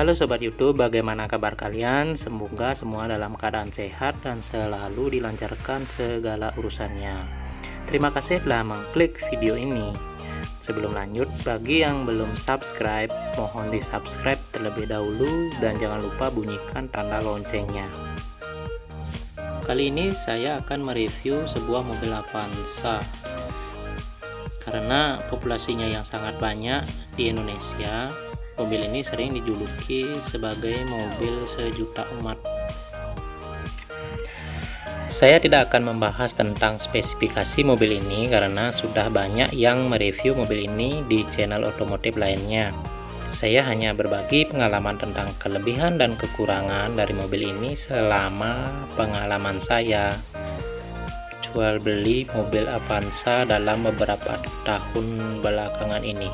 Halo Sobat YouTube, bagaimana kabar kalian? Semoga semua dalam keadaan sehat dan selalu dilancarkan segala urusannya. Terima kasih telah mengklik video ini. Sebelum lanjut, bagi yang belum subscribe, mohon di subscribe terlebih dahulu dan jangan lupa bunyikan tanda loncengnya. Kali ini saya akan mereview sebuah mobil Avanza. Karena populasinya yang sangat banyak di Indonesia, mobil ini sering dijuluki sebagai mobil sejuta umat. Saya tidak akan membahas tentang spesifikasi mobil ini karena sudah banyak yang mereview mobil ini di channel otomotif lainnya. Saya hanya berbagi pengalaman tentang kelebihan dan kekurangan dari mobil ini selama pengalaman saya jual beli mobil Avanza dalam beberapa tahun belakangan ini.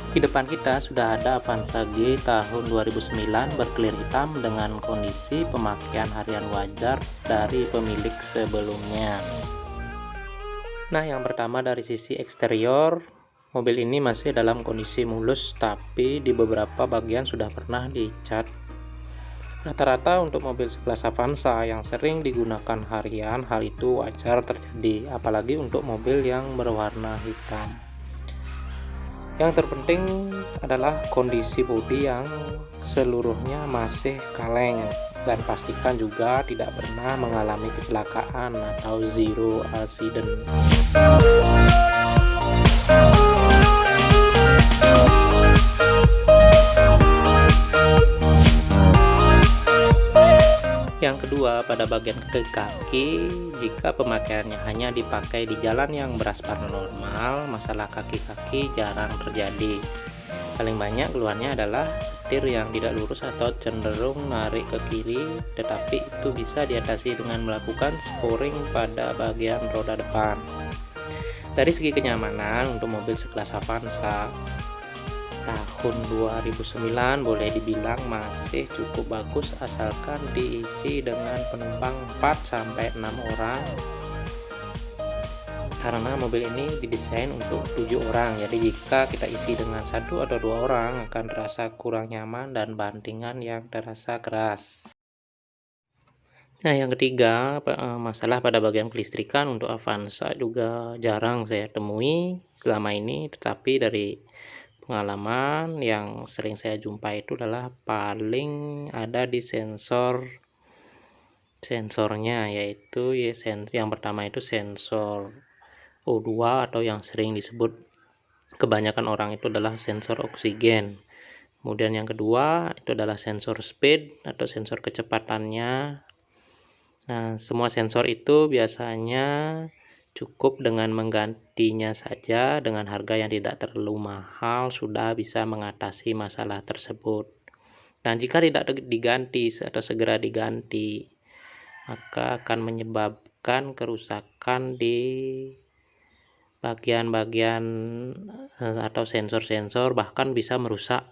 Di depan kita sudah ada Avanza G tahun 2009 berclear hitam dengan kondisi pemakaian harian wajar dari pemilik sebelumnya. Nah, yang pertama dari sisi eksterior, mobil ini masih dalam kondisi mulus, tapi di beberapa bagian sudah pernah dicat. Rata-rata untuk mobil sekelas Avanza yang sering digunakan harian, hal itu wajar terjadi, apalagi untuk mobil yang berwarna hitam. Yang terpenting adalah kondisi bodi yang seluruhnya masih kaleng, dan pastikan juga tidak pernah mengalami kecelakaan atau zero accident. Yang kedua, pada bagian kaki, jika pemakaiannya hanya dipakai di jalan yang beraspal normal, masalah kaki-kaki jarang terjadi. Paling banyak keluarnya adalah setir yang tidak lurus atau cenderung narik ke kiri, tetapi itu bisa diatasi dengan melakukan scoring pada bagian roda depan. Dari segi kenyamanan, untuk mobil sekelas Avanza tahun 2009 boleh dibilang masih cukup bagus asalkan diisi dengan penumpang 4-6 orang, karena mobil ini didesain untuk 7 orang, jadi jika kita isi dengan 1 atau 2 orang akan terasa kurang nyaman dan bantingan yang terasa keras. Nah, yang ketiga, masalah pada bagian kelistrikan untuk Avanza juga jarang saya temui selama ini, tetapi dari pengalaman yang sering saya jumpai itu adalah paling ada di sensornya, yaitu yang pertama itu sensor O2 atau yang sering disebut kebanyakan orang itu adalah sensor oksigen. Kemudian yang kedua itu adalah sensor speed atau sensor kecepatannya. Nah, semua sensor itu biasanya cukup dengan menggantinya saja dengan harga yang tidak terlalu mahal sudah bisa mengatasi masalah tersebut. Dan jika tidak diganti atau segera diganti, maka akan menyebabkan kerusakan di bagian-bagian atau sensor-sensor, bahkan bisa merusak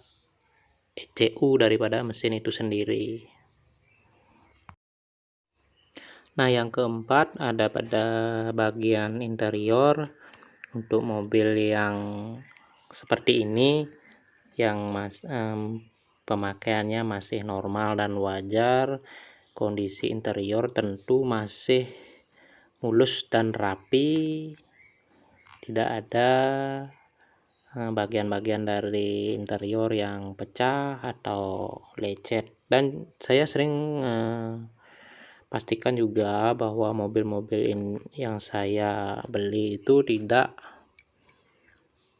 ECU daripada mesin itu sendiri. Nah, yang keempat ada pada bagian interior. Untuk mobil yang seperti ini yang pemakaiannya masih normal dan wajar, kondisi interior tentu masih mulus dan rapi, tidak ada bagian-bagian dari interior yang pecah atau lecet. Dan saya sering pastikan juga bahwa mobil-mobil yang saya beli itu tidak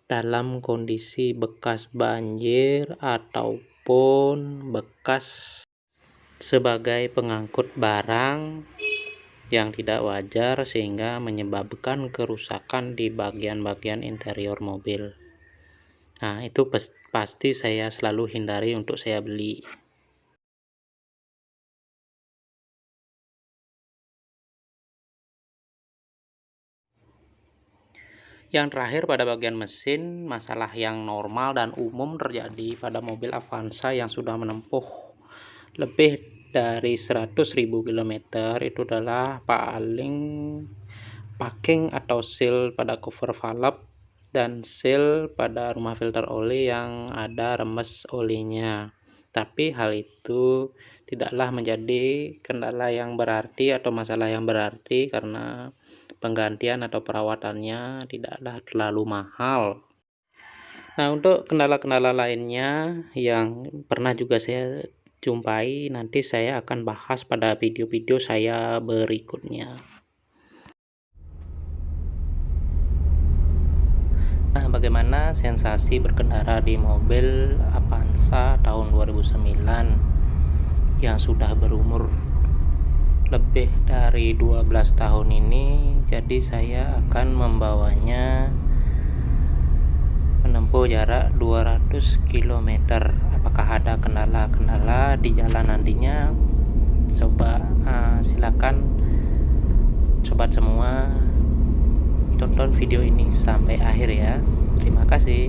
dalam kondisi bekas banjir ataupun bekas sebagai pengangkut barang yang tidak wajar sehingga menyebabkan kerusakan di bagian-bagian interior mobil. Nah, itu pasti saya selalu hindari untuk saya beli. Yang terakhir pada bagian mesin, masalah yang normal dan umum terjadi pada mobil Avanza yang sudah menempuh lebih dari 100.000 km itu adalah paling packing atau seal pada cover valve dan seal pada rumah filter oli yang ada remes olinya. Tapi hal itu tidaklah menjadi kendala yang berarti atau masalah yang berarti, karena penggantian atau perawatannya tidaklah terlalu mahal. Nah, untuk kendala-kendala lainnya yang pernah juga saya jumpai, nanti saya akan bahas pada video-video saya berikutnya. Nah, bagaimana sensasi berkendara di mobil Avanza tahun 2009 yang sudah berumur lebih dari 12 tahun ini? Jadi saya akan membawanya menempuh jarak 200 km. Apakah ada kendala-kendala di jalan nantinya? Coba silakan sobat semua tonton video ini sampai akhir ya. Terima kasih.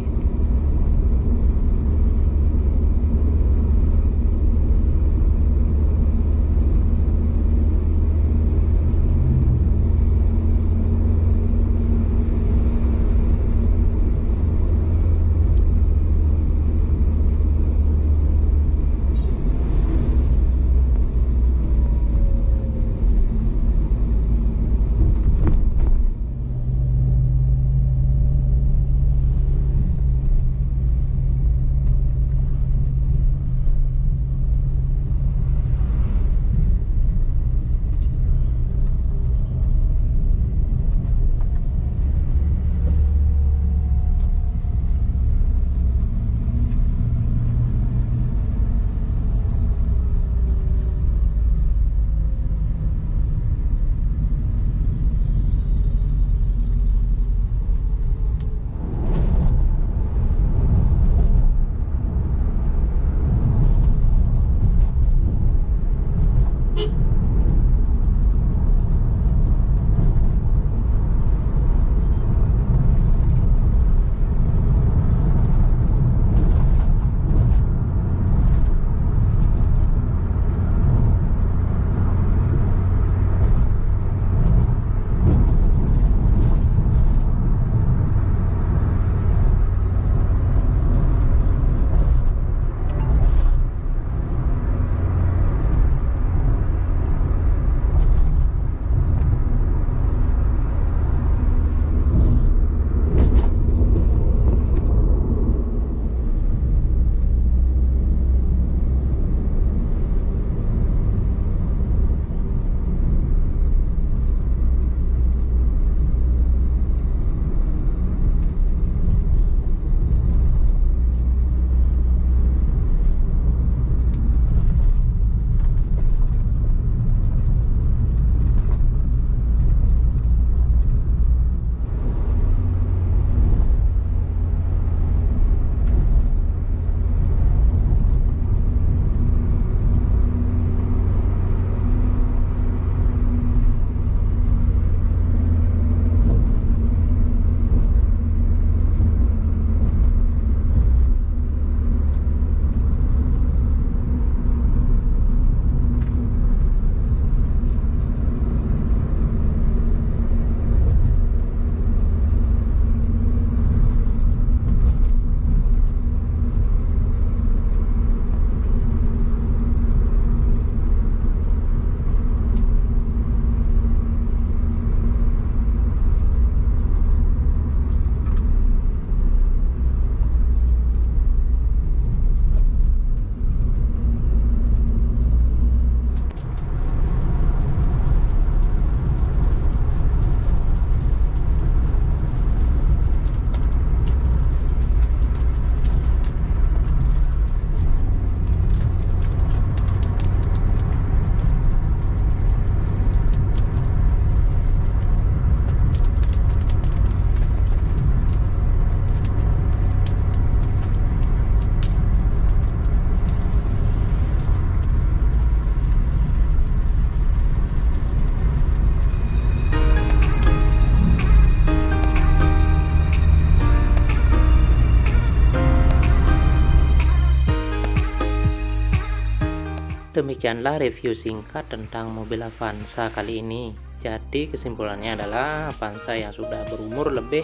Demikianlah review singkat tentang mobil Avanza kali ini. Jadi kesimpulannya adalah Avanza yang sudah berumur lebih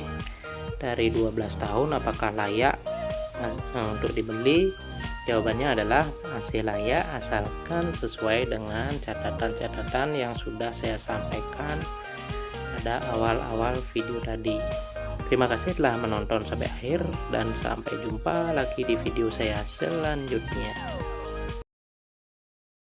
dari 12 tahun apakah layak untuk dibeli? Jawabannya adalah masih layak asalkan sesuai dengan catatan-catatan yang sudah saya sampaikan pada awal-awal video tadi. Terima kasih telah menonton sampai akhir dan sampai jumpa lagi di video saya selanjutnya.